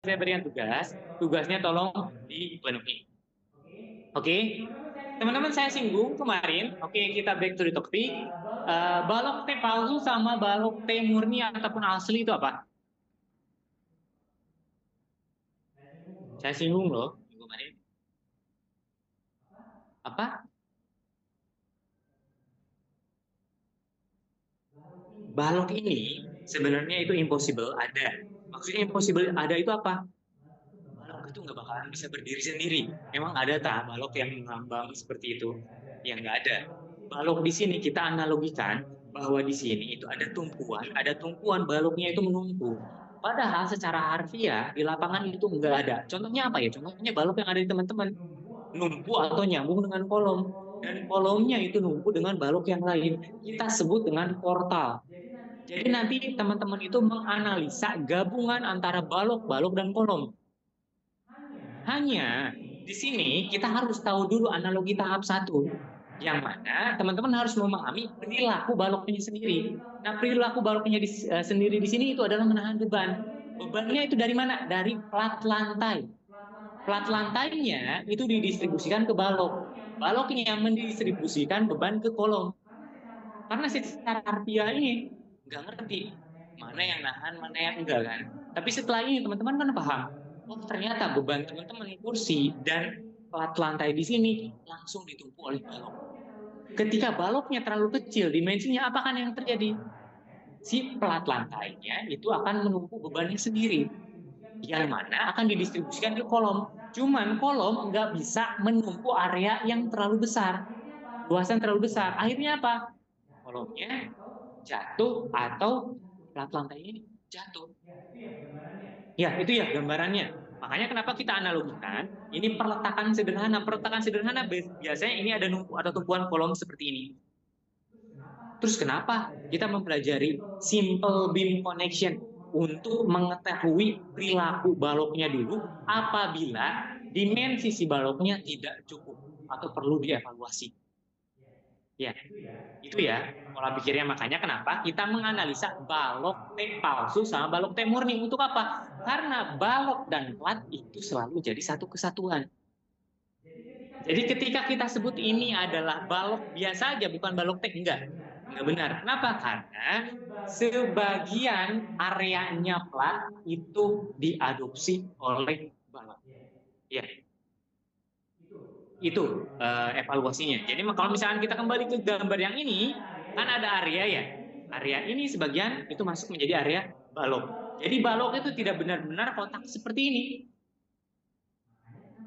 saya berikan tugas, tugasnya tolong dipenuhi. Oke, teman-teman saya singgung kemarin. Oke, kita back to the topic. Balok T palsu sama balok T murni ataupun asli itu apa? Saya singgung loh minggu kemarin. Apa? Balok ini sebenarnya itu impossible ada. Maksudnya impossible ada itu apa? Balok itu nggak bakalan bisa berdiri sendiri. Emang ada tak balok yang mengambang seperti itu? Ya nggak ada. Balok di sini kita analogikan bahwa di sini itu ada tumpuan baloknya itu menumpuk. Padahal secara harfiah di lapangan itu nggak ada. Contohnya apa ya? Contohnya balok yang ada di teman-teman numpuk atau nyambung dengan kolom. Dan kolomnya itu numpuk dengan balok yang lain. Kita sebut dengan portal. Jadi nanti teman-teman itu menganalisa gabungan antara balok-balok dan kolom. Hanya di sini kita harus tahu dulu analogi tahap satu, yang mana teman-teman harus memahami perilaku baloknya sendiri. Nah, perilaku baloknya sendiri di sini itu adalah menahan beban. Bebannya itu dari mana? Dari plat lantai. Plat lantainya itu didistribusikan ke balok. Baloknya mendistribusikan beban ke kolom. Karena secara harfiah ini nggak ngerti mana yang nahan, mana yang enggak kan. Tapi setelah ini teman-teman kan paham, oh ternyata beban teman-teman kursi dan plat lantai di sini langsung ditumpuk oleh balok. Ketika baloknya terlalu kecil dimensinya, apa kan yang terjadi? Si plat lantainya itu akan menumpuk bebannya sendiri, yang mana akan didistribusikan ke kolom. Cuman kolom nggak bisa menumpuk area yang terlalu besar, luasan terlalu besar. Akhirnya apa? Kolomnya jatuh atau plat lantai ini jatuh. Ya, itu ya gambarannya. Makanya kenapa kita analogikan, ini perletakan sederhana. Perletakan sederhana biasanya ini ada numpuk atau tumpuan kolom seperti ini. Terus kenapa kita mempelajari simple beam connection untuk mengetahui perilaku baloknya dulu apabila dimensi si baloknya tidak cukup atau perlu dievaluasi. Ya, itu ya pola pikirnya. Makanya kenapa kita menganalisa balok T palsu sama balok T murni. Untuk apa? Karena balok dan plat itu selalu jadi satu kesatuan. Jadi ketika kita sebut ini adalah balok biasa aja, bukan balok T, enggak benar. Kenapa? Karena sebagian areanya plat itu diadopsi oleh balok. Ya, itu evaluasinya. Jadi kalau misalkan kita kembali ke gambar yang ini, kan ada area ya. Area ini sebagian itu masuk menjadi area balok. Jadi balok itu tidak benar-benar kotak seperti ini.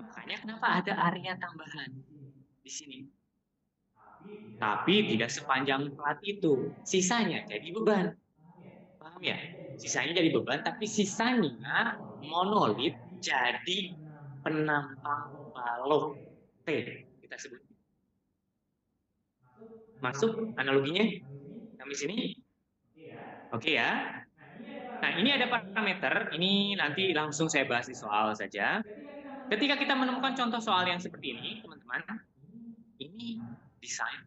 Makanya kenapa ada area tambahan di sini. Tapi tidak sepanjang plat itu. Sisanya jadi beban. Paham ya? Sisanya jadi beban, tapi sisanya monolit jadi penampang balok T. Kita sebut. Masuk analoginya sampai sini? Oke ya. Nah, ini ada parameter. Ini nanti langsung saya bahas di soal saja. Ketika kita menemukan contoh soal yang seperti ini, teman-teman, ini desain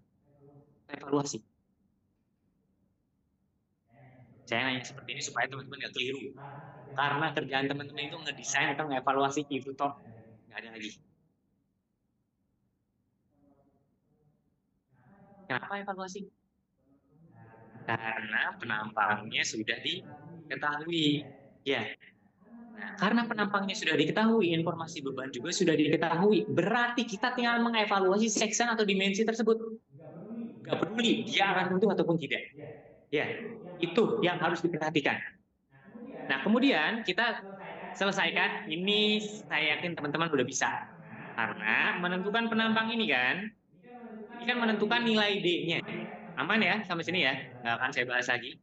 evaluasi. Saya nanya seperti ini supaya teman-teman nggak keliru. Karena kerjaan teman-teman itu ngedesain atau ngevaluasi itu toh nggak ada lagi. Kenapa evaluasi? Karena penampangnya sudah diketahui. Ya, nah, karena penampangnya sudah diketahui, informasi beban juga sudah diketahui. Berarti kita tinggal mengevaluasi section atau dimensi tersebut. Nggak peduli dia akan runtuh ataupun tidak. Ya, itu yang harus diperhatikan. Nah, kemudian kita selesaikan. Ini saya yakin teman-teman udah bisa. Karena menentukan penampang ini kan menentukan nilai D-nya. Aman ya sampai sini ya? Nggak akan saya bahas lagi.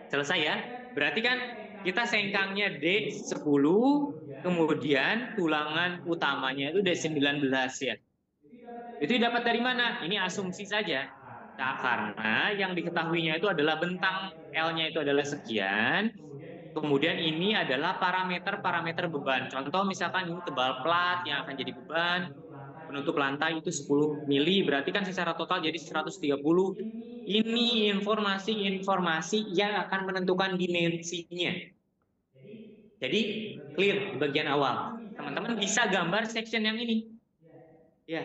Selesai ya? Berarti kan kita sengkangnya D10, kemudian tulangan utamanya itu D19 ya. Itu dapat dari mana? Ini asumsi saja. Nah, karena yang diketahuinya itu adalah bentang L-nya itu adalah sekian, kemudian ini adalah parameter-parameter beban. Contoh misalkan ini tebal plat yang akan jadi beban, penutup lantai itu 10 mili, berarti kan secara total jadi 130. Ini informasi-informasi yang akan menentukan dimensinya. Jadi clear di bagian awal. Teman-teman bisa gambar section yang ini. Ya,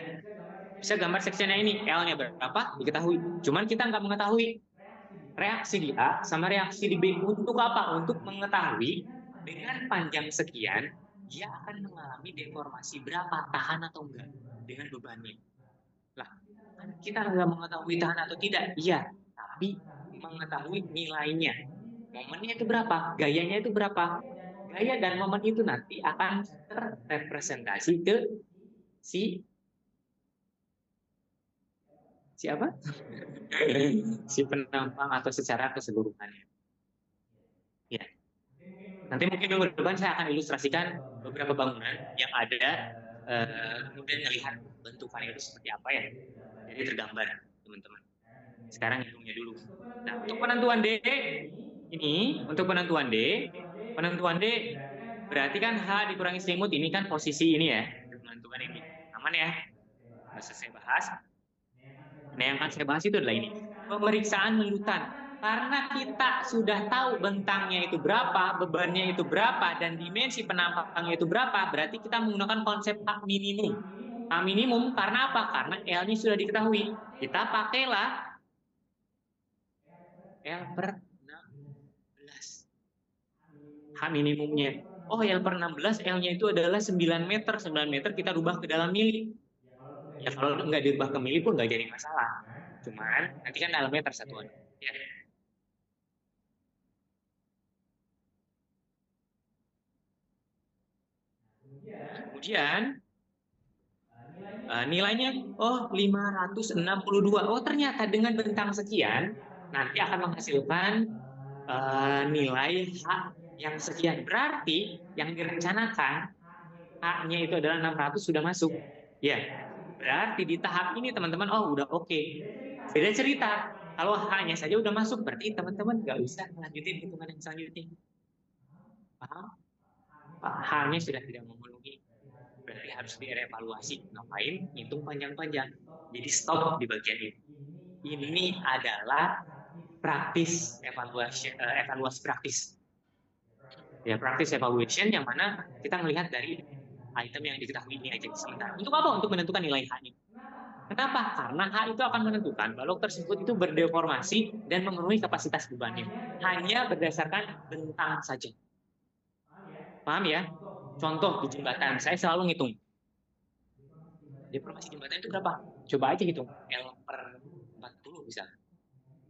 bisa gambar section yang ini. L-nya berapa? Diketahui. Cuman kita nggak mengetahui reaksi di A sama reaksi di B. Untuk apa? Untuk mengetahui dengan panjang sekian, dia akan mengalami deformasi berapa, tahan atau enggak dengan bebannya. Lah, kan kita nggak mengetahui tahan atau tidak. Iya, tapi mengetahui nilainya. Momennya itu berapa? Gayanya itu berapa? Gaya dan momen itu nanti akan terrepresentasi ke si siapa? Si penampang atau secara keseluruhannya. Ya. Nanti mungkin minggu depan saya akan ilustrasikan beberapa bangunan yang ada, kemudian melihat bentukannya itu seperti apa ya. Jadi tergambar, teman-teman. Sekarang hitungnya dulu. Nah, untuk penentuan D, untuk penentuan D berarti kan H dikurangi selimut, ini kan posisi ini ya, penentuan ini. Aman ya? Nggak selesai bahas. Nah, yang akan saya bahas itu adalah ini. Pemeriksaan lendutan. Karena kita sudah tahu bentangnya itu berapa, bebannya itu berapa, dan dimensi penampangnya itu berapa, berarti kita menggunakan konsep H minimum. H minimum karena apa? Karena L-nya sudah diketahui. Kita pakailah L per 16. H minimumnya. Oh, L per 16, L-nya itu adalah 9 meter. 9 meter kita rubah ke dalam mili. Ya, kalau nggak dirubah ke mili pun nggak jadi masalah. Cuman nanti kan dalam meter satuan. Ya. Kemudian nilainya 562. Oh, ternyata dengan bentang sekian nanti akan menghasilkan nilai H yang sekian. Berarti yang direncanakan H-nya itu adalah 600 sudah masuk. Ya. Berarti di tahap ini teman-teman udah oke. Beda cerita. Kalau H-nya saja udah masuk, berarti teman-teman nggak usah melanjutin hitungan yang selanjutnya. Paham? H-nya sudah tidak memenuhi, berarti harus direvaluasi. Ngapain? Hitung panjang-panjang. Jadi stop di bagian ini. Ini adalah praktis evaluasi praktis. Ya, praktis evaluation yang mana kita melihat dari item yang diketahui ini aja sementara. Untuk apa? Untuk menentukan nilai H-nya. Kenapa? Karena H itu akan menentukan balok tersebut itu berdeformasi dan memenuhi kapasitas bebannya. Hanya berdasarkan bentang saja. Paham ya? Contoh di jembatan, saya selalu ngitung. Deformasi jembatan itu berapa? Coba aja hitung. L per 40 bisa.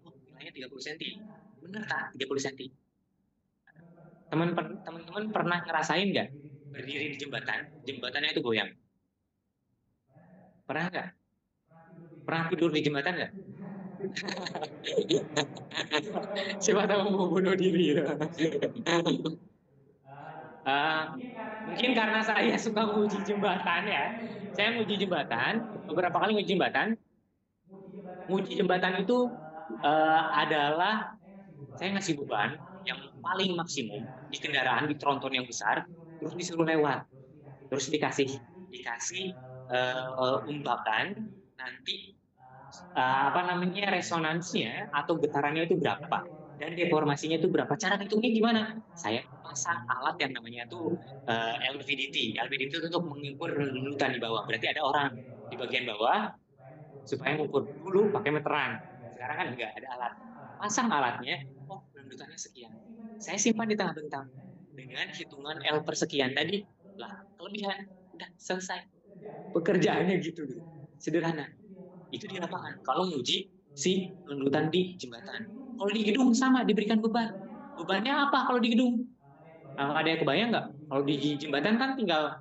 Oh, nilainya 30 cm. Bener tak? 30 cm. Teman-teman pernah ngerasain nggak berdiri di jembatan, jembatannya itu goyang? Pernah nggak? Pernah tidur di jembatan nggak? Siapa tahu mau bunuh diri. Mungkin karena saya suka menguji jembatan ya. Saya menguji jembatan, beberapa kali menguji jembatan. Menguji jembatan itu adalah saya ngasih beban yang paling maksimum di kendaraan, di tronton yang besar, terus disuruh lewat, terus dikasih umbakan nanti resonansinya atau getarannya itu berapa dan deformasinya itu berapa. Cara hitungnya gimana? Saya pasang alat yang namanya itu LVDT. LVDT itu untuk mengukur lendutan di bawah. Berarti ada orang di bagian bawah supaya mengukur dulu pakai meteran. Sekarang kan nggak ada alat. Pasang alatnya, lendutannya sekian. Saya simpan di tengah bentang dengan hitungan L per sekian tadi. Lah, kelebihan udah selesai. Pekerjaannya gitu dulu. Sederhana. Itu di lapangan. Kalau nguji si lendutan di jembatan. Kalau di gedung sama, diberikan beban. Bebannya apa kalau di gedung? Ada yang kebayang nggak? Kalau di jembatan kan tinggal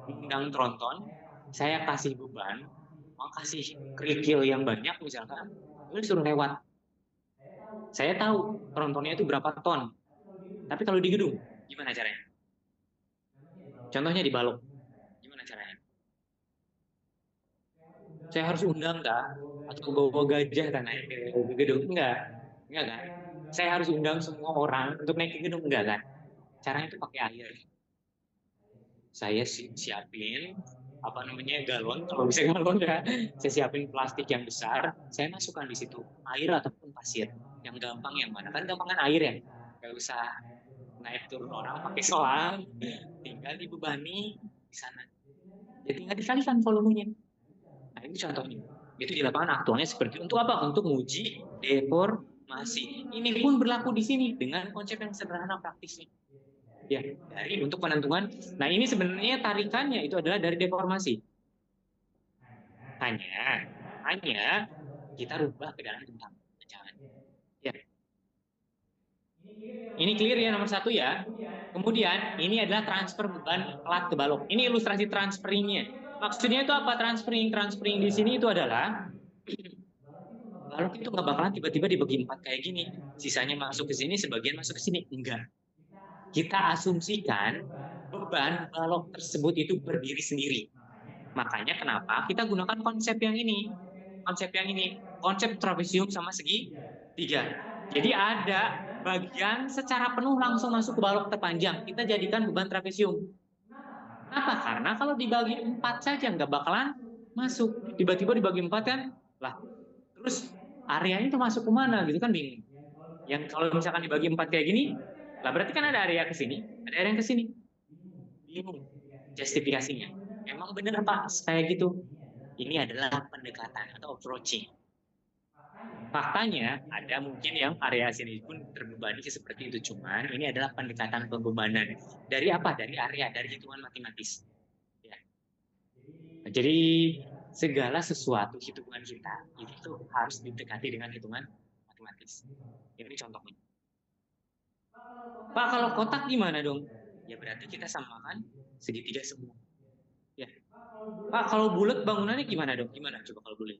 undang tronton, saya kasih beban, mau kasih kerikil yang banyak misalkan, itu suruh lewat. Saya tahu trontonnya itu berapa ton. Tapi kalau di gedung, gimana caranya? Contohnya di balok, gimana caranya? Saya harus undang kak, atau bawa gajah kan naik ke gedung? Enggak kan? Saya harus undang semua orang untuk naik ke gedung, enggak kan? Caranya itu pakai air. Saya siapin galon, kalau bisa galon ya. Saya siapin plastik yang besar, saya masukkan di situ air ataupun pasir. Yang gampang yang mana? Kan gampang kan air ya, nggak usah naik turun orang pakai selang, tinggal dibebani di sana. Ya tinggal dikalikan volumenya. Nah, ini contohnya. Itu di lapangan aktualnya seperti itu. Untuk apa? Untuk uji deformasi. Ini pun berlaku di sini dengan konsep yang sederhana praktisnya. Ya, dari untuk penentuan. Nah, ini sebenarnya tarikannya itu adalah dari deformasi. Hanya kita rubah ke dalam tentang pecahan. Ya. Ini clear ya nomor satu ya. Kemudian ini adalah transfer beban plat ke balok. Ini ilustrasi transferingnya. Maksudnya itu apa transferring? Transferring di sini itu adalah balok itu nggak bakalan tiba-tiba dibagi empat kayak gini. Sisanya masuk ke sini, sebagian masuk ke sini. Enggak. Kita asumsikan beban balok tersebut itu berdiri sendiri. Makanya kenapa kita gunakan konsep yang ini. Konsep yang ini. Konsep trapesium sama segi tiga. Jadi ada bagian secara penuh langsung masuk ke balok terpanjang. Kita jadikan beban trapesium. Kenapa? Karena kalau dibagi empat saja nggak bakalan masuk. Tiba-tiba dibagi empat kan, lah terus areanya itu masuk ke mana gitu kan bingung. Yang kalau misalkan dibagi empat kayak gini, lah berarti kan ada area ke sini, ada area yang ke sini. Bingung justifikasinya. Emang bener Pak kayak gitu? Ini adalah pendekatan atau approaching. Faktanya ada mungkin yang area sini pun terbebani seperti itu, cuman ini adalah pendekatan pembebanan dari apa? Dari area, dari hitungan matematis. Ya. Jadi segala sesuatu hitungan kita itu harus didekati dengan hitungan matematis. Ini contohnya. Pak, kalau kotak gimana dong? Ya berarti kita samakan segitiga semua. Ya. Pak, kalau bulat bangunannya gimana dong? Gimana coba kalau bulat?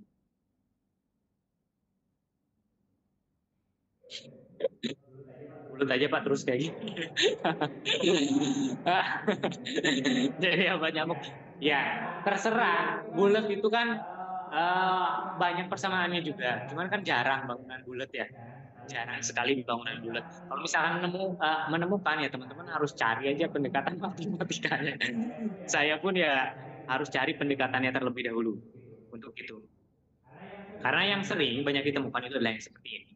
Bulat aja Pak terus kayak gini. Jadi apa nyamuk? Ya terserah. Bulat itu kan banyak persamaannya juga. Cuman kan jarang bangunan bulat ya. Jarang sekali bangunan bulat. Kalau misalkan menemukan ya teman-teman harus cari aja pendekatan matematikanya. Saya pun ya harus cari pendekatannya terlebih dahulu untuk itu. Karena yang sering banyak ditemukan itu adalah yang seperti ini.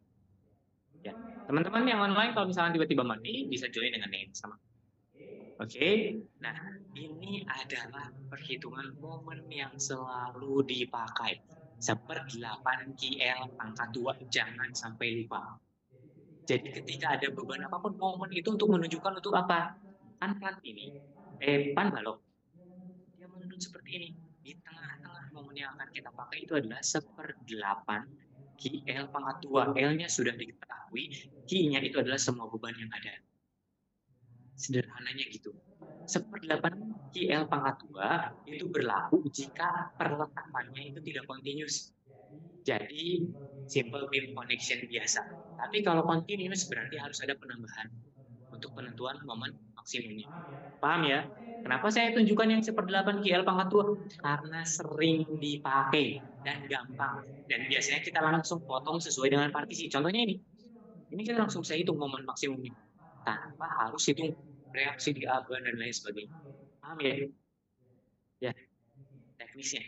Ya. Teman-teman yang online kalau misalkan tiba-tiba mati bisa join dengan yang sama. Oke. Nah, ini adalah perhitungan momen yang selalu dipakai. 1/8 KL pangkat 2, jangan sampai lupa. Jadi ketika ada beban apapun, momen itu untuk menunjukkan untuk apa? Kan plat ini, pan balok. Dia menunjuk seperti ini. Di tengah-tengah momen yang akan kita pakai itu adalah 1/8 KL pangkat 2. L-nya sudah diketahui, Q-nya itu adalah semua beban yang ada. Sederhananya gitu. 1/8 KL pangkat 2 itu berlaku jika perletakannya itu tidak continuous. Jadi simple beam connection biasa. Tapi kalau continuous berarti harus ada penambahan untuk penentuan momen maksimumnya. Paham ya? Kenapa saya tunjukkan yang 1/8 KL pangkat 2? Karena sering dipakai dan gampang. Dan biasanya kita langsung potong sesuai dengan partisi. Contohnya ini. Ini kita langsung saya hitung momen maksimumnya. Tanpa harus hitung reaksi di aban dan lain sebagainya. Paham ya? Ya, teknisnya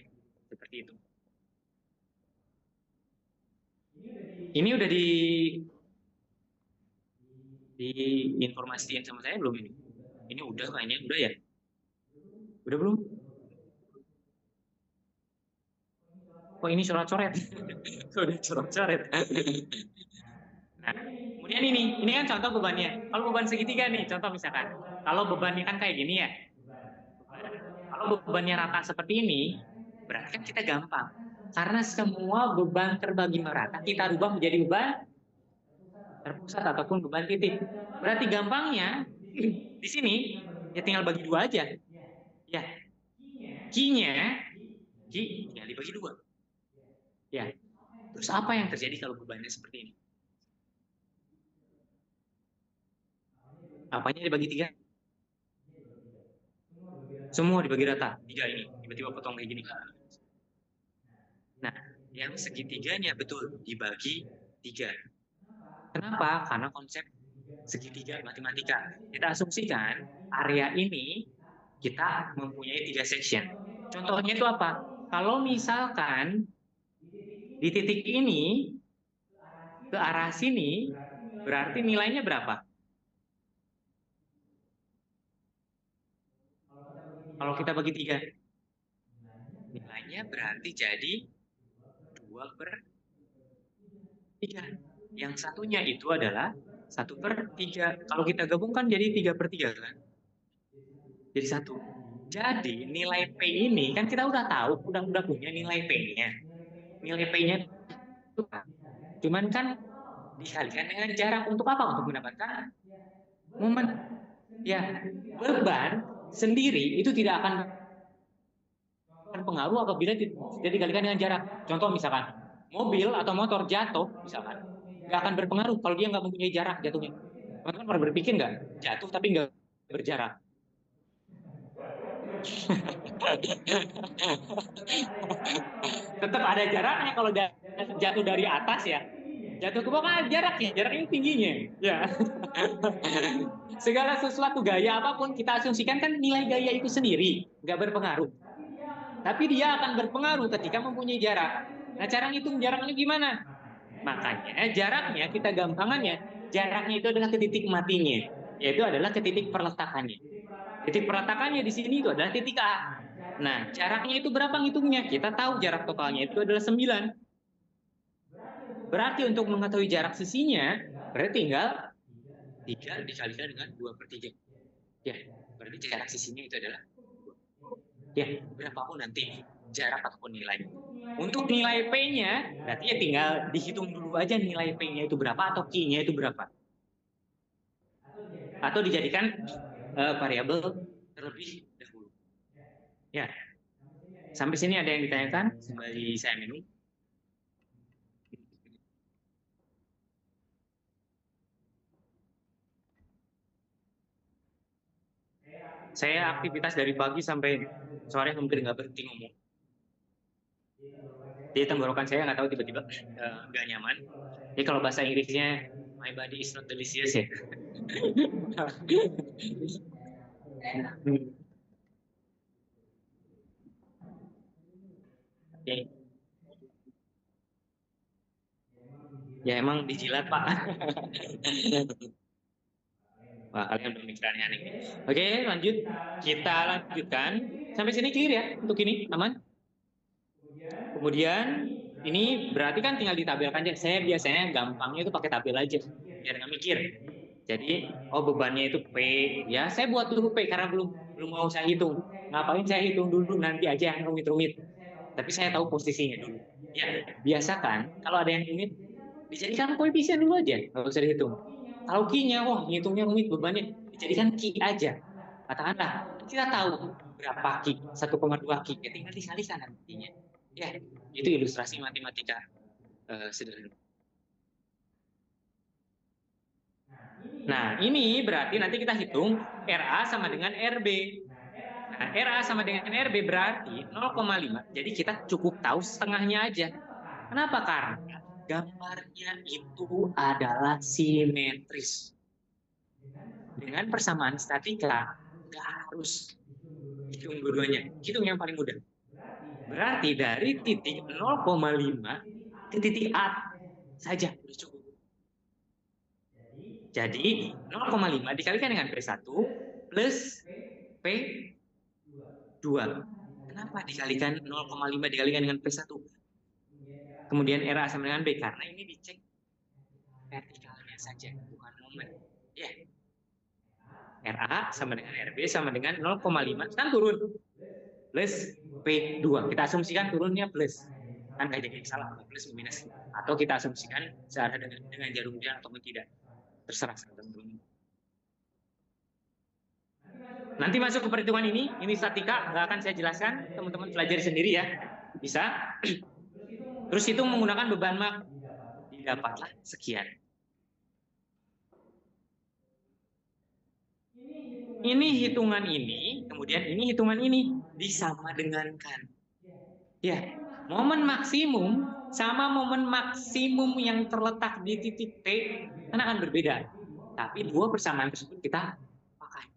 seperti itu. Ini udah diinformasikan sama saya belum ini? Ini udah kayaknya, udah ya? Udah belum? Oh ini coret-coret. Udah coret-coret. Nah, kemudian ini kan contoh bebannya. Kalau beban segitiga nih, contoh misalkan. Kalau bebannya kan kayak gini ya. Kalau bebannya rata seperti ini, berarti kan kita gampang. Karena semua beban terbagi merata, kita rubah menjadi beban terpusat ataupun beban titik. Berarti gampangnya di sini ya tinggal bagi dua aja. Ya, Q-nya tinggal dibagi dua. Ya, terus apa yang terjadi kalau bebannya seperti ini? Apanya dibagi tiga? Semua dibagi rata. Tiga ini tiba-tiba potong kayak gini. Nah, yang segitiganya betul dibagi tiga. Kenapa? Karena konsep segitiga matematika. Kita asumsikan area ini kita mempunyai 3 section. Contohnya itu apa? Kalau misalkan di titik ini ke arah sini, berarti nilainya berapa? Kalau kita bagi 3, nilainya berarti jadi 2/3. Yang satunya itu adalah 1/3. Kalau kita gabungkan jadi 3/3 kan? Jadi 1. Jadi nilai P ini kan kita udah tahu, udah punya nilai P-nya. Nilai P-nya itu cuman kan dikalikan dengan jarak untuk apa? Untuk mendapatkan momen. Ya, beban sendiri itu tidak akan berpengaruh apabila tidak dikalikan dengan jarak. Contoh misalkan mobil atau motor jatuh, misalkan nggak akan berpengaruh kalau dia nggak mempunyai jarak jatuhnya. Teman-teman pernah berpikir nggak jatuh tapi nggak berjarak? Tetap ada jaraknya kalau jatuh dari atas ya. Jatuh ke bawah kan jaraknya, jaraknya tingginya. Ya. Segala sesuatu gaya apapun kita asumsikan kan nilai gaya itu sendiri nggak berpengaruh. Tapi dia akan berpengaruh ketika mempunyai jarak. Nah, cara ngitung jaraknya gimana? Makanya jaraknya kita gampangannya, jaraknya itu adalah ke titik matinya, yaitu adalah ke titik perletakannya. Titik perletakannya di sini itu adalah titik A. Nah, jaraknya itu berapa ngitungnya? Kita tahu jarak totalnya itu adalah 9. Berarti untuk mengetahui jarak sisinya, berarti tinggal 3 dikalikan dengan 2/3. Ya, berarti jarak sisinya itu adalah ya berapapun nanti jarak ataupun nilai. Untuk nilai P-nya, berarti ya tinggal dihitung dulu aja nilai P-nya itu berapa atau Q-nya itu berapa. Atau dijadikan variabel terlebih dahulu. Ya, sampai sini ada yang ditanyakan? Sembari saya minum. Saya aktivitas dari pagi sampai sore hampir nggak berhenti ngomong. Jadi tenggorokan saya nggak tahu tiba-tiba nggak nyaman. Jadi kalau bahasa Inggrisnya my body is not delicious ya. Ya emang dijilat Pak. Wah, kalian pemikirannya aneh. Oke, lanjut. Kita lanjutkan. Sampai sini clear ya untuk ini, aman? Kemudian ini berarti kan tinggal ditabelkan aja. Saya biasanya gampangnya itu pakai tabel aja, biar nggak mikir. Jadi, oh bebannya itu P. Ya, saya buat dulu P karena belum belum mau saya hitung. Ngapain saya hitung dulu nanti aja yang rumit-rumit. Tapi saya tahu posisinya dulu. Ya, biasakan kalau ada yang rumit dijadikan koefisien dulu aja, nggak usah dihitung. Kalau Q-nya, wah ngitungnya rumit bebannya, dijadikan Q aja. Katakanlah, kita tahu berapa Q, 1,2 Q, ya tinggal dikalikan nantinya. Ya, itu ilustrasi matematika sederhana. Nah, ini berarti nanti kita hitung RA sama dengan RB. Nah, RA sama dengan RB berarti 0,5. Jadi kita cukup tahu setengahnya aja. Kenapa? Karena gambarnya itu adalah simetris. Dengan persamaan statika, nggak harus hitung dua-duanya. Hitung yang paling mudah. Berarti dari titik 0,5 ke titik A saja sudah cukup. Jadi 0,5 dikalikan dengan P1 plus P2. Kenapa dikalikan 0,5 dikalikan dengan P1? Kemudian RA sama dengan B, karena ini dicek vertikalnya saja, bukan momen. Ya, RA sama dengan RB sama dengan 0,5, kan turun. Plus P2. Kita asumsikan turunnya plus. Kan nggak jadi salah, plus minus. Atau kita asumsikan searah dengan jarum jam atau tidak. Terserah teman-teman. Nanti masuk ke perhitungan ini statika, nggak akan saya jelaskan, teman-teman pelajari sendiri ya. Bisa. Terus itu menggunakan beban mak, didapatlah sekian. Ini hitungan ini, kemudian ini hitungan ini disama dengankan. Ya, momen maksimum sama momen maksimum yang terletak di titik T kan akan berbeda. Tapi dua persamaan tersebut kita pakai.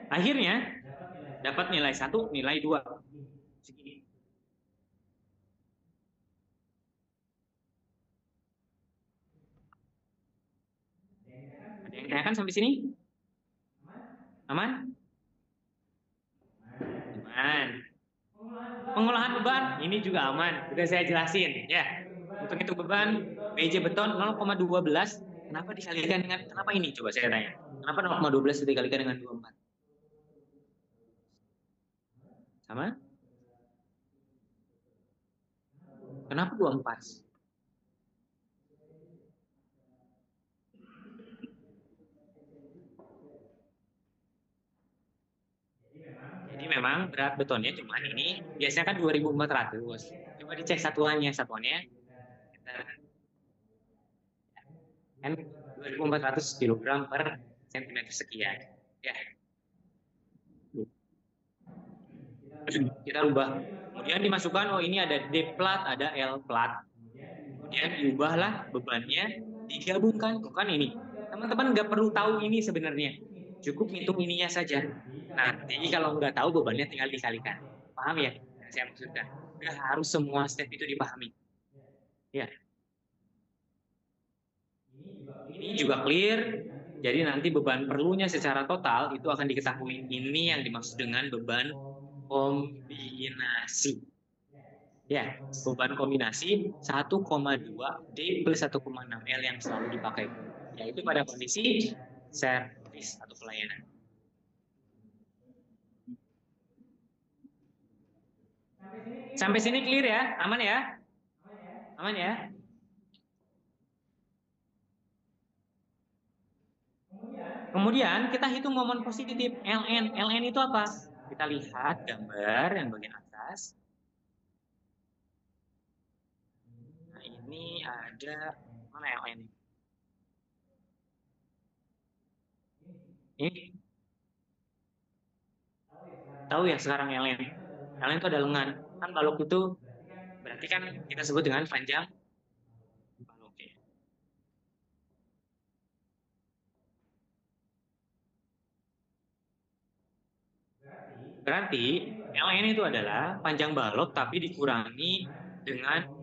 Akhirnya dapat nilai 1, nilai 2. Segini. Ada yang tanyakan sampai sini? Aman? aman. Pengolahan beban ini juga aman. Sudah saya jelasin ya. Untuk hitung beban PJ beton 0,12. Kenapa dikalikan dengan kenapa ini? Coba saya tanya. Kenapa 0,12 dikalikan dengan 24? Sama? Kenapa 24? Jadi memang berat betonnya cuma ini biasanya kan 2.400. Coba dicek satuannya. Satuannya kan 2.400 kilogram per sentimeter sekian. Ya, kita rubah. Kemudian dimasukkan, oh ini ada D plat, ada L plat. Kemudian diubahlah bebannya, digabungkan. Bukan ini. Teman-teman nggak perlu tahu ini sebenarnya. Cukup hitung ininya saja. Nanti kalau nggak tahu bebannya tinggal dikalikan. Paham ya? Yang saya maksudkan. Nggak harus semua step itu dipahami. Ya. Ini juga clear. Jadi nanti beban perlunya secara total itu akan diketahui. Ini yang dimaksud dengan beban kombinasi. Ya, beban kombinasi 1,2 D plus 1,6 L yang selalu dipakai. Yaitu pada kondisi servis atau pelayanan. Sampai sini clear ya? Aman ya? Aman ya? Kemudian kita hitung momen positif LN. LN itu apa? Kita lihat gambar yang bagian atas. Nah, ini ada mana LN? Ini tahu ya sekarang LN. LN itu ada lengan. Kan balok itu berarti kan kita sebut dengan panjang balok. Berarti LN itu adalah panjang balok tapi dikurangi dengan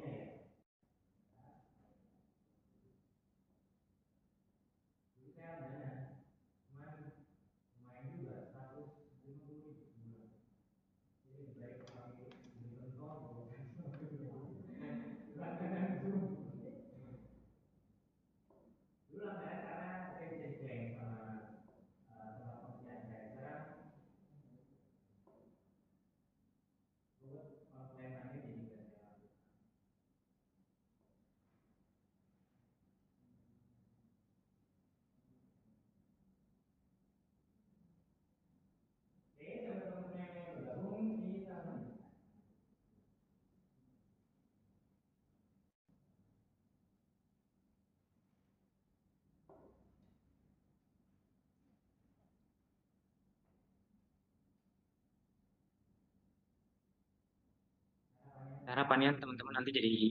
harapannya teman-teman nanti jadi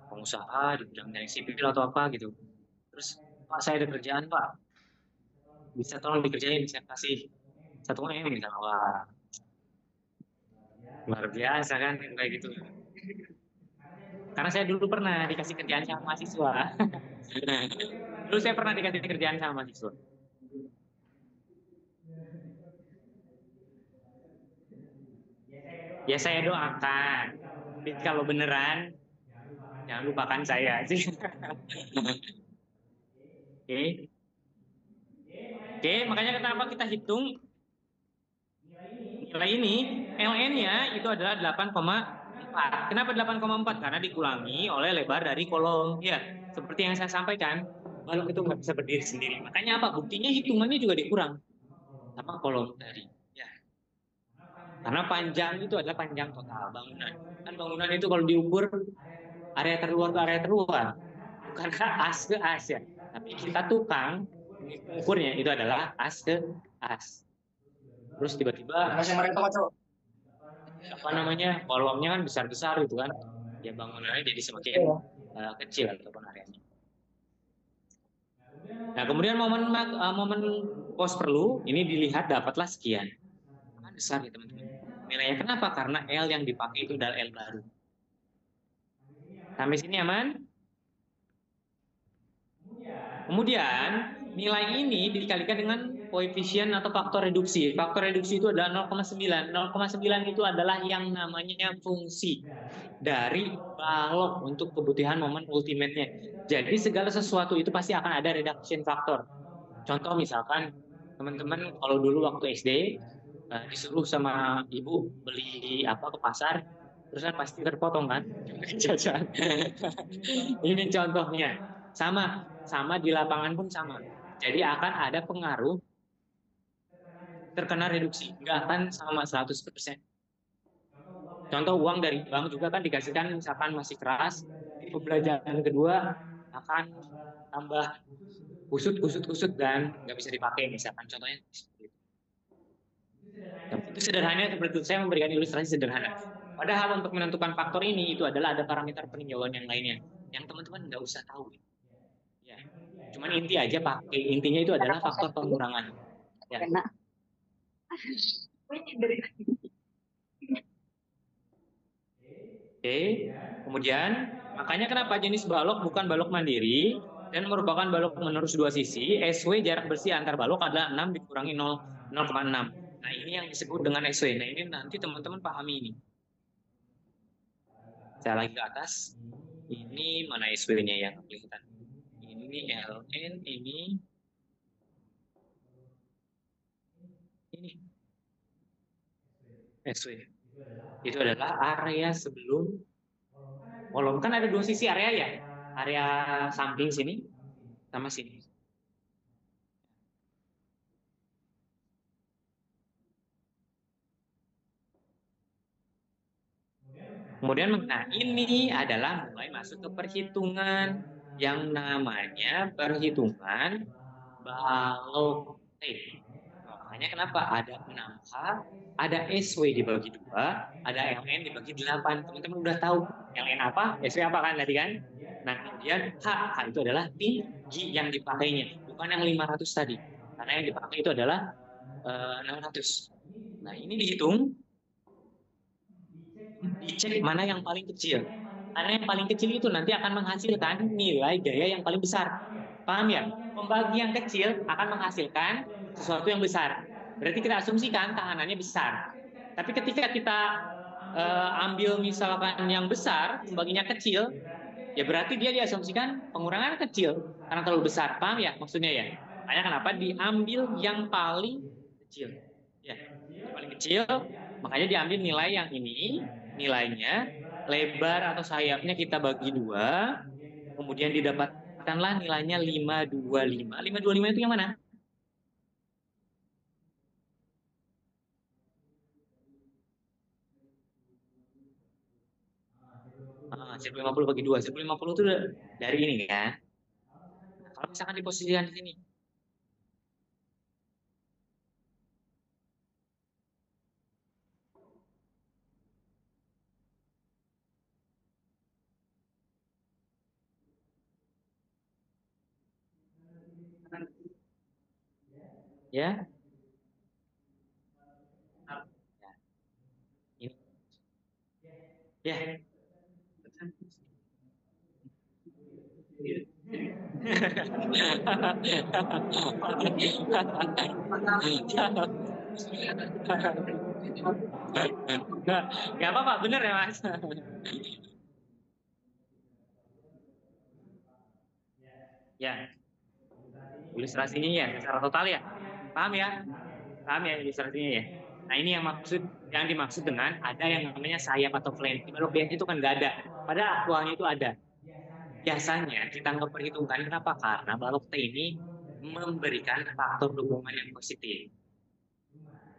pengusaha di bidang teknik sipil atau apa gitu. Terus Pak saya ada kerjaan Pak, bisa tolong dikerjain, saya kasih 1 M misalnya. Wah, luar biasa kan kayak gitu. Karena saya dulu pernah dikasih kerjaan sama mahasiswa. Dulu saya pernah dikasih kerjaan sama mahasiswa. Ya saya doakan. Tapi kalau beneran, jangan lupakan saya sih. Oke. Oke, makanya kenapa kita hitung nilai ini, LN-nya itu adalah 8,4. Kenapa 8,4? Karena dikurangi oleh lebar dari kolom. Ya, seperti yang saya sampaikan, balok itu nggak bisa berdiri sendiri. Makanya apa? Buktinya hitungannya juga dikurang sama kolom tadi. Ya. Karena panjang itu adalah panjang total bangunan. Kan bangunan itu kalau diukur area terluar ke area terluar, bukan as ke as ya. Tapi kita tukang ukurnya itu adalah as ke as. Terus tiba-tiba apa namanya kolomnya kan besar-besar gitu kan, ya bangunannya jadi semakin kecil ataupun areanya. Nah kemudian momen pos perlu ini dilihat dapatlah sekian, kan besar ya teman-teman. Nilainya kenapa? Karena L yang dipakai itu adalah L baru. Sampai sini aman? Kemudian nilai ini dikalikan dengan koefisien atau faktor reduksi. Faktor reduksi itu adalah 0,9. 0,9 itu adalah yang namanya fungsi dari balok untuk kebutuhan momen ultimate-nya. Jadi segala sesuatu itu pasti akan ada reduction factor. Contoh misalkan teman-teman kalau dulu waktu SD disuruh sama ibu beli apa ke pasar, terus kan pasti terpotong kan jajan. Ini contohnya. Sama, sama di lapangan pun sama. Jadi akan ada pengaruh terkena reduksi, nggak akan sama 100%. Contoh uang dari bank juga kan dikasihkan misalkan masih keras, di pembelajaran kedua akan tambah kusut dan nggak bisa dipakai misalkan contohnya seperti itu. Itu sederhananya seperti itu. Saya memberikan ilustrasi sederhana. Padahal untuk menentukan faktor ini itu adalah ada parameter peninjauan yang lainnya yang teman-teman nggak usah tahu. Ya, cuman inti aja pakai intinya itu adalah faktor pengurangan. Ya. Oke, kemudian makanya kenapa jenis balok bukan balok mandiri dan merupakan balok menerus dua sisi. SW jarak bersih antar balok adalah 6 dikurangi 0,6. Nah, ini yang disebut dengan SW. Nah, ini nanti teman-teman pahami ini. Saya lagi ke atas. Ini mana SW-nya yang kelihatan? Ini LN, ini SW. Itu adalah area sebelum kolom. Kan ada dua sisi area ya. Area samping sini sama sini. Kemudian, nah ini adalah mulai masuk ke perhitungan yang namanya perhitungan balok T. Makanya kenapa ada 6H, ada SW dibagi 2, ada LN dibagi 8. Teman-teman udah tahu LN apa, SW apa kan tadi kan? Nah, kemudian H itu adalah tinggi yang dipakainya, bukan yang 500 tadi. Karena yang dipakai itu adalah 600. Nah, ini dihitung, dicek mana yang paling kecil. Karena yang paling kecil itu nanti akan menghasilkan nilai gaya yang paling besar. Paham ya? Pembagian kecil akan menghasilkan sesuatu yang besar. Berarti kita asumsikan tahanannya besar. Tapi ketika kita ambil misalkan yang besar, pembaginya kecil, ya berarti dia diasumsikan pengurangan kecil karena terlalu besar. Paham ya maksudnya ya? Makanya kenapa diambil yang paling kecil. Ya, yang paling kecil, makanya diambil nilai yang ini, nilainya lebar atau sayapnya kita bagi 2, kemudian didapatkanlah nilainya 525. 525 itu yang mana? 1050 bagi 2. 1050 itu dari ini kan. Nah, kalau misalkan diposisikan di sini. Ya. Ini. Ya. Nggak apa-apa, bener ya Mas? Ya, ilustrasinya ya secara total ya, paham ya? Paham ya ilustrasinya ya? Nah ini yang dimaksud dengan ada yang namanya sayap atau flank. Di balok biasa itu kan nggak ada, padahal aktualnya itu ada. Biasanya kita nggak perhitungkan kenapa? Karena balok T ini memberikan faktor dukungan yang positif.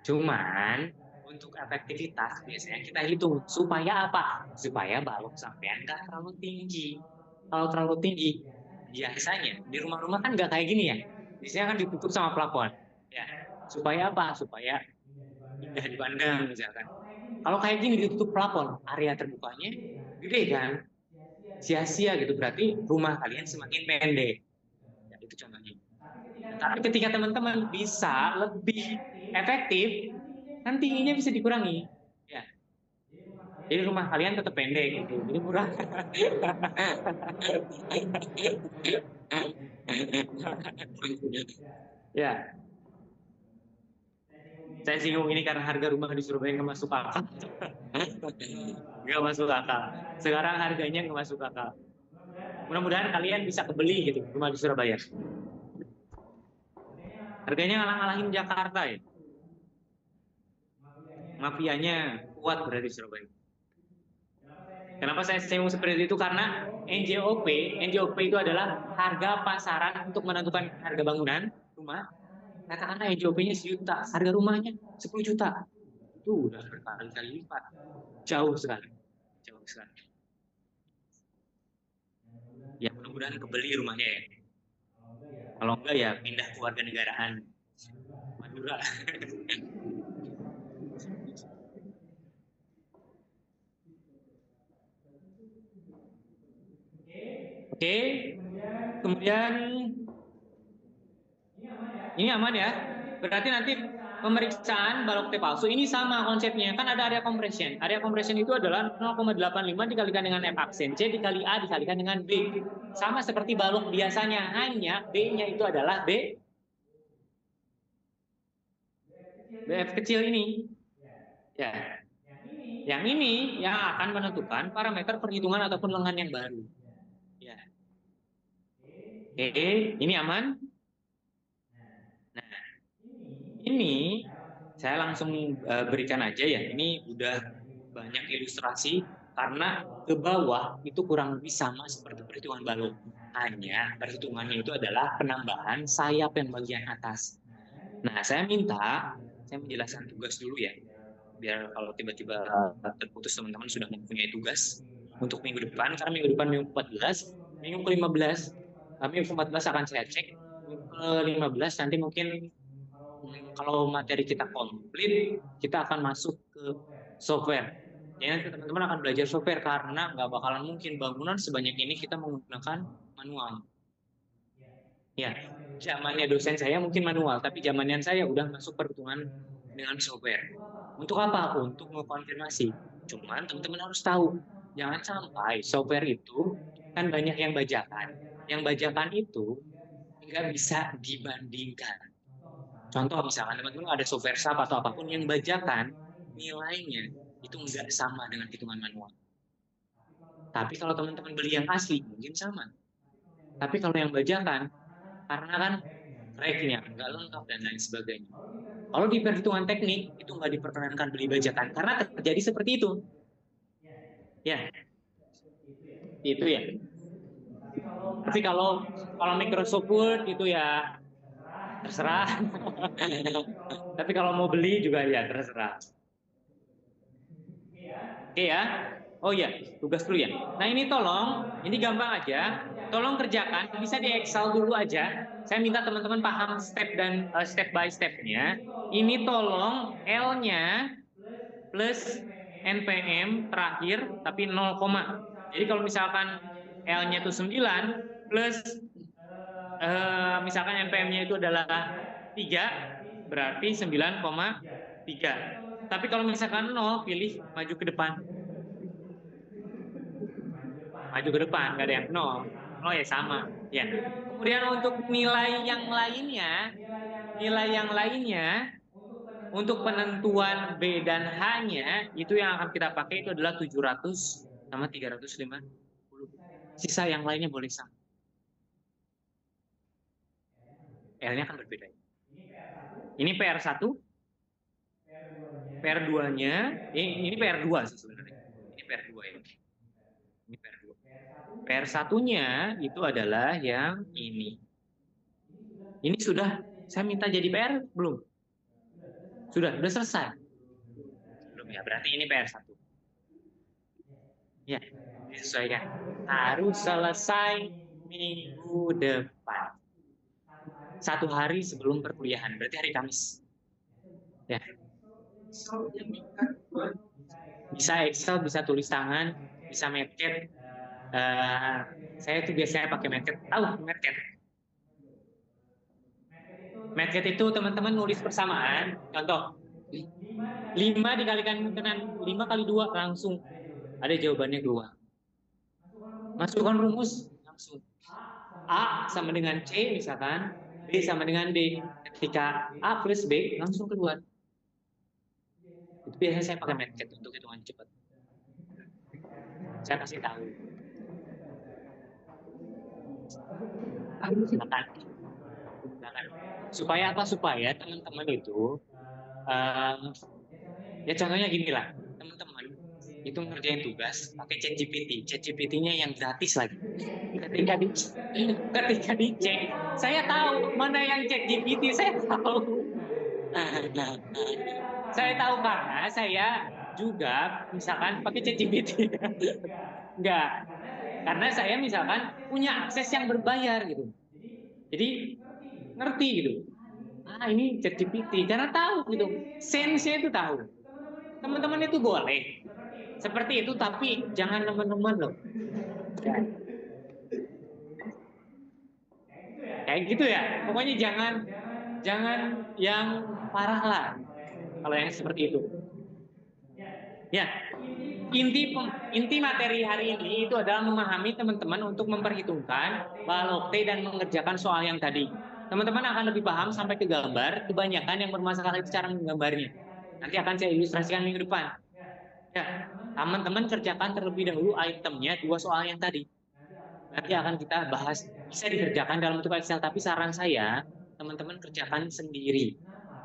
Cuman untuk efektivitas biasanya kita hitung supaya apa? Supaya balok sampean nggak terlalu tinggi. Kalau terlalu tinggi, biasanya di rumah-rumah kan nggak kayak gini ya. Biasanya kan ditutup sama plafon. Ya, supaya apa? Supaya indah dipandang misalkan. Kalau kayak gini ditutup plafon, area terbukanya gede kan? Sia-sia gitu. Berarti rumah kalian semakin pendek. Ya, itu contohnya. Tapi ketika teman-teman bisa lebih efektif, kan tingginya bisa dikurangi. Ya. Jadi rumah kalian tetap pendek gitu. Jadi murah. Ya, saya singgung ini karena harga rumah di Surabaya nggak masuk akal. Nggak masuk akal. Sekarang harganya nggak masuk akal. Mudah-mudahan kalian bisa kebeli gitu rumah di Surabaya. Harganya ngalah-ngalahin Jakarta ya. Mafianya kuat berarti Surabaya. Kenapa saya singgung seperti itu? Karena NJOP itu adalah harga pasaran untuk menentukan harga bangunan rumah. Katakanlah NJOP-nya 1 juta, harga rumahnya 10 juta. Itu udah berkali-kali lipat. Jauh sekali. Jauh sekali. Ya mudah-mudahan kebeli rumahnya ya. Kalau enggak ya pindah ke warga negaraan Madura. Oke, kemudian ini aman ya. Berarti nanti pemeriksaan balok T palsu ini sama konsepnya. Kan ada area compression. Area compression itu adalah 0,85 dikalikan dengan F aksen C dikali A dikalikan dengan B. Sama seperti balok biasanya, hanya B-nya itu adalah BF kecil ini. Ya. Yang ini yang akan menentukan parameter perhitungan ataupun lengan yang baru. Ya. Oke, ini aman? Nah, ini saya langsung berikan aja ya. Ini udah banyak ilustrasi karena ke bawah itu kurang lebih sama seperti perhitungan balok. Hanya perhitungannya itu adalah penambahan sayap yang bagian atas. Nah, saya menjelaskan tugas dulu ya. Biar kalau tiba-tiba terputus teman-teman sudah mempunyai tugas untuk minggu depan. Karena minggu depan minggu 14, minggu ke-15, minggu ke-14 akan saya cek. Minggu ke-15 nanti mungkin kalau materi kita komplit, kita akan masuk ke software. Jadi nanti teman-teman akan belajar software karena nggak bakalan mungkin bangunan sebanyak ini kita menggunakan manual. Ya, zamannya dosen saya mungkin manual, tapi zamannya saya udah masuk perhitungan dengan software. Untuk apa? Untuk mengkonfirmasi. Cuman teman-teman harus tahu, jangan sampai software itu kan banyak yang bajakan. Yang bajakan itu nggak bisa dibandingkan. Contoh misalkan teman-teman ada software SAP atau apapun yang bajakan, nilainya itu nggak sama dengan hitungan manual. Tapi kalau teman-teman beli yang asli, mungkin sama. Tapi kalau yang bajakan, karena kan tracknya nggak lengkap dan lain sebagainya. Kalau di perhitungan teknik, itu nggak diperkenankan beli bajakan. Karena terjadi seperti itu. Ya, itu ya. Tapi kalau Microsoft Word itu ya terserah. Tapi kalau mau beli juga ya terserah. Oke ya. Oh ya, tugas dulu ya. Nah ini ini gampang aja. Tolong kerjakan, bisa di Excel dulu aja. Saya minta teman-teman paham step dan step by stepnya. Ini tolong L-nya plus NPM terakhir, tapi 0, jadi kalau misalkan L-nya itu 9 plus misalkan NPM-nya itu adalah 3, berarti 9,3. Tapi kalau misalkan 0, pilih maju ke depan. Maju ke depan, nggak ada yang 0. Oh ya sama. Ya. Kemudian untuk nilai yang lainnya untuk penentuan B dan H-nya itu yang akan kita pakai itu adalah 700 sama 350. Sisa yang lainnya boleh sama. L-nya akan berbeda. Ini PR1, PR2-nya, ini PR2 sih sebenarnya. Ini PR2 ya. Ini PR2. PR1-nya itu adalah yang ini. Ini sudah saya minta jadi PR belum? Sudah selesai. Belum ya, berarti ini PR1. Ya, disesuaikan. Harus selesai minggu depan. 1 hari sebelum perkuliahan, berarti hari Kamis. Ya. Bisa Excel, bisa tulis tangan, bisa Medcat. Saya tuh biasanya pakai Medcat. Tahu Medcat? Medcat itu teman-teman nulis persamaan. Contoh, 5 dikalikan dengan 5 kali 2 langsung ada jawabannya 2. Masukkan rumus langsung. A sama dengan C misalkan, B sama dengan D. Ketika A plus B langsung keluar. Itu biasanya saya pakai MATLAB untuk hitungan cepat. Saya kasih tahu. Silakan. Silakan. Supaya apa? Supaya teman-teman itu uh, ya contohnya gini lah, teman-teman itu ngerjain tugas pakai ChatGPT. ChatGPT-nya yang gratis lagi. Ketika dicek, saya tahu mana yang ChatGPT, saya tahu. Nah, saya tahu karena saya juga misalkan pakai ChatGPT. Enggak, karena saya misalkan punya akses yang berbayar gitu. Jadi ngerti gitu. Ah, ini ChatGPT karena tahu gitu. Sense-nya itu tahu. Teman-teman itu boleh seperti itu, tapi jangan teman-teman loh. Ya. Kayak gitu ya. Pokoknya jangan jangan yang parah lah kalau yang seperti itu. Ya, inti materi hari ini itu adalah memahami teman-teman untuk memperhitungkan balok T dan mengerjakan soal yang tadi. Teman-teman akan lebih paham sampai ke gambar. Kebanyakan yang bermasalah itu cara menggambarnya. Nanti akan saya ilustrasikan minggu depan. Ya, teman-teman kerjakan terlebih dahulu itemnya 2 soal yang tadi. Nanti akan kita bahas, bisa dikerjakan dalam bentuk Excel, tapi saran saya teman-teman kerjakan sendiri.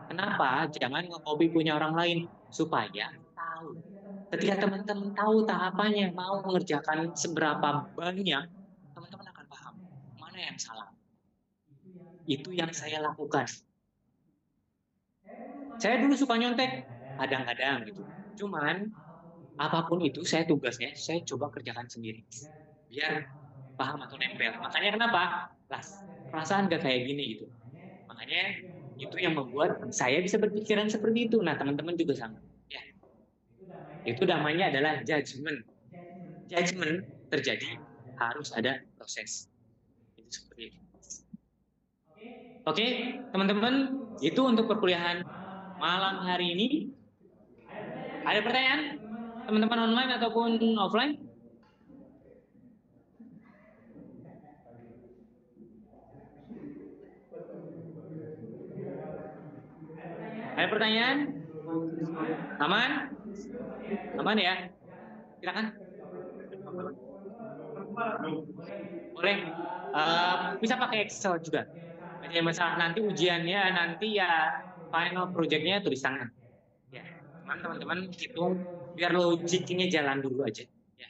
Kenapa? Jangan nge-copy punya orang lain supaya tahu. Ketika teman-teman tahu tahapannya, mau mengerjakan seberapa banyak, teman-teman akan paham mana yang salah. Itu yang saya lakukan. Saya dulu suka nyontek, kadang-kadang gitu. Cuman apapun itu saya tugasnya saya coba kerjakan sendiri biar paham atau nempel. Makanya kenapa? Perasaan gak kayak gini gitu. Makanya itu yang membuat saya bisa berpikiran seperti itu. Nah, teman-teman juga sama. Ya, itu namanya adalah judgement. Judgement terjadi harus ada proses. Itu seperti itu. Oke, teman-teman, itu untuk perkuliahan malam hari ini. Ada pertanyaan? Teman-teman online ataupun offline? Ada pertanyaan? Aman? Aman ya? Silakan. Boleh. Bisa pakai Excel juga. Jadi masalah nanti ujiannya nanti ya final projectnya tulis tangan. Ya, teman-teman hitung biar logiknya jalan dulu aja. Ya.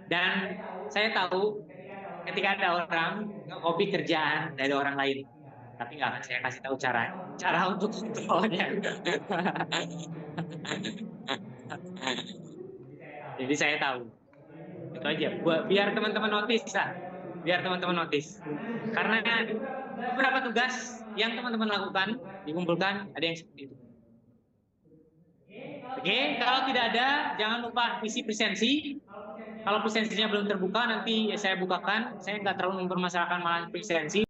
Dan saya tahu ketika ada orang nge-copy kerjaan dari orang lain, tapi nggak akan saya kasih tahu cara untuk kontrolnya. Jadi saya tahu. Itu aja. Biar teman-teman notice lah. Biar teman-teman notice. Karena beberapa tugas yang teman-teman lakukan dikumpulkan ada yang seperti itu. Oke, kalau tidak ada jangan lupa isi presensi. Kalau presensinya belum terbuka nanti saya bukakan. Saya nggak terlalu mempermasalahkan malah presensi.